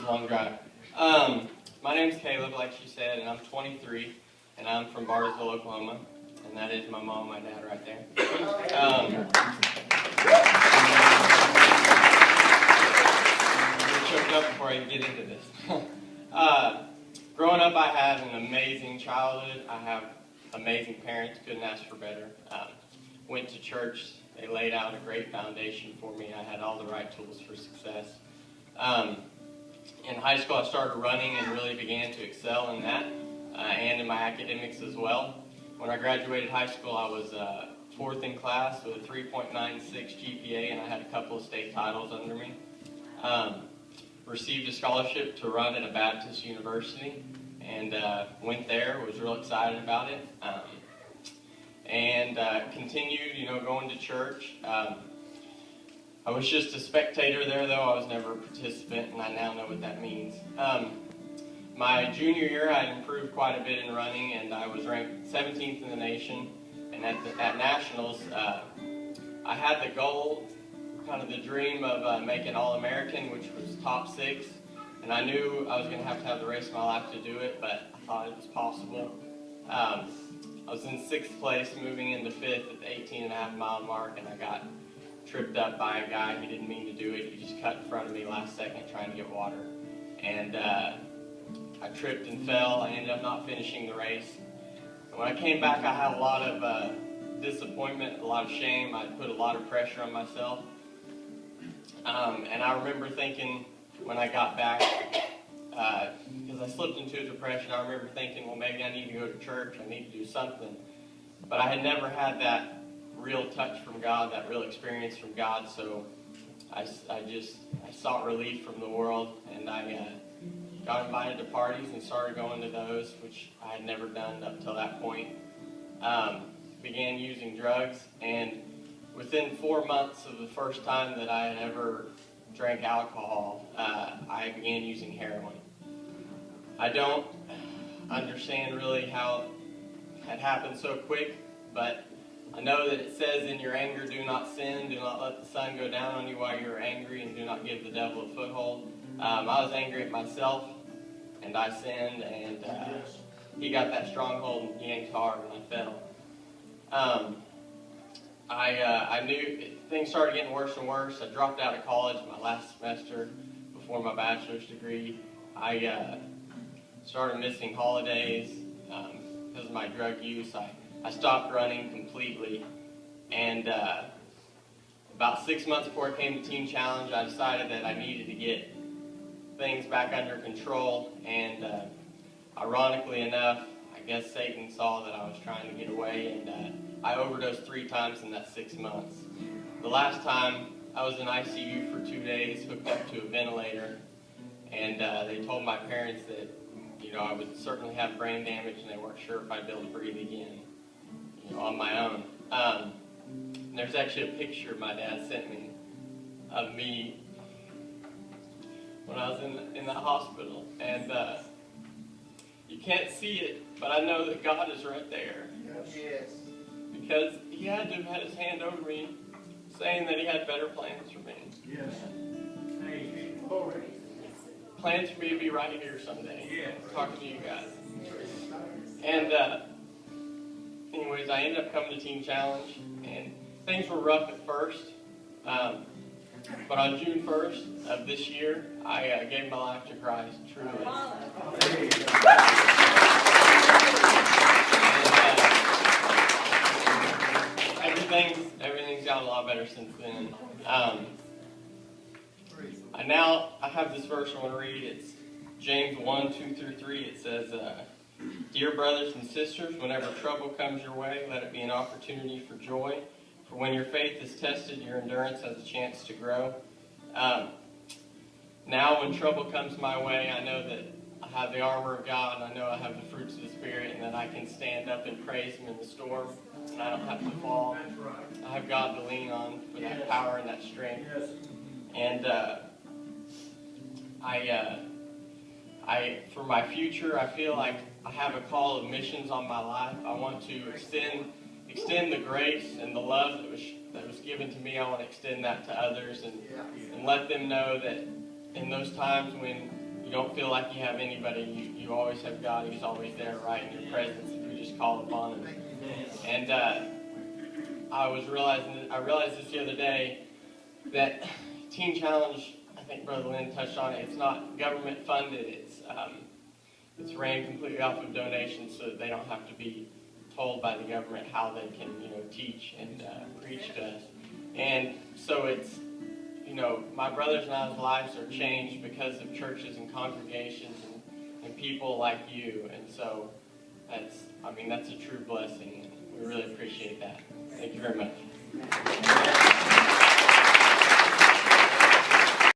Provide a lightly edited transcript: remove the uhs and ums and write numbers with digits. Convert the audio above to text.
long drive. My name's Caleb, like she said, and I'm 23, and I'm from Bartlesville, Oklahoma, and that is my mom and my dad right there. I'm choked up before I get into this. Growing up, I had an amazing childhood. I have amazing parents, couldn't ask for better. Went to church. They laid out a great foundation for me. I had all the right tools for success. In high school, I started running and really began to excel in that and in my academics as well. When I graduated high school, I was fourth in class with a 3.96 GPA, and I had a couple of state titles under me. Received a scholarship to run at a Baptist university, and went there, was real excited about it, and continued, going to church. I was just a spectator there, though. I was never a participant, and I now know what that means. My junior year, I had improved quite a bit in running, and I was ranked 17th in the nation. And at Nationals, I had the goal, kind of the dream of making All-American, which was top 6. And I knew I was going to have the race of my life to do it, but I thought it was possible. I was in 6th place, moving into 5th at the 18.5-mile mark, and I got tripped up by a guy. He didn't mean to do it. He just cut in front of me last second trying to get water. And I tripped and fell. I ended up not finishing the race. And when I came back, I had a lot of disappointment, a lot of shame. I put a lot of pressure on myself. And I remember thinking when I got back, because I slipped into a depression, I remember thinking, well, maybe I need to go to church. I need to do something. But I had never had that real touch from God, that real experience from God, so I sought relief from the world, and I got invited to parties and started going to those, which I had never done up till that point. Began using drugs, and within 4 months of the first time that I had ever drank alcohol, I began using heroin. I don't understand really how it happened so quick, but I know that it says in your anger, do not sin, do not let the sun go down on you while you are angry, and do not give the devil a foothold. I was angry at myself, and I sinned, and he got that stronghold and yanked hard, and I fell. I knew things started getting worse and worse. I dropped out of college my last semester before my bachelor's degree. I started missing holidays because of my drug use. I stopped running completely, and about 6 months before it came to Teen Challenge, I decided that I needed to get things back under control, and ironically enough, I guess Satan saw that I was trying to get away, and I overdosed 3 times in that 6 months. The last time, I was in ICU for 2 days, hooked up to a ventilator, and they told my parents that, I would certainly have brain damage, and they weren't sure if I'd be able to breathe again. On my own. There's actually a picture my dad sent me of me when I was in the hospital, and you can't see it, but I know that God is right there. Yes. Because he had to have had his hand over me, saying that he had better plans for me. Yes. Plans for me to be right here someday. Yes. Talking to you guys. And anyways, I ended up coming to Teen Challenge, and things were rough at first. But on June 1st of this year, I gave my life to Christ, truly. And, everything's got a lot better since then. I have this verse I want to read. It's James 1:2-3. It says, Dear brothers and sisters, whenever trouble comes your way, let it be an opportunity for joy. For when your faith is tested, your endurance has a chance to grow. Now when trouble comes my way, I know that I have the armor of God, and I know I have the fruits of the Spirit, and that I can stand up and praise Him in the storm, and I don't have to fall. I have God to lean on for that power and that strength. And for my future, I feel like I have a call of missions on my life. I want to extend the grace and the love that was given to me. I want to extend that to others and let them know that in those times when you don't feel like you have anybody. You always have God. He's always there, right in your presence if you just call upon Him. And I realized this the other day that Teen Challenge, I think Brother Lynn touched on it. It's not government funded. It's ran completely off of donations, so that they don't have to be told by the government how they can, teach and preach to us. And so it's, my brothers and I's lives are changed because of churches and congregations and people like you. And so that's a true blessing. We really appreciate that. Thank you very much.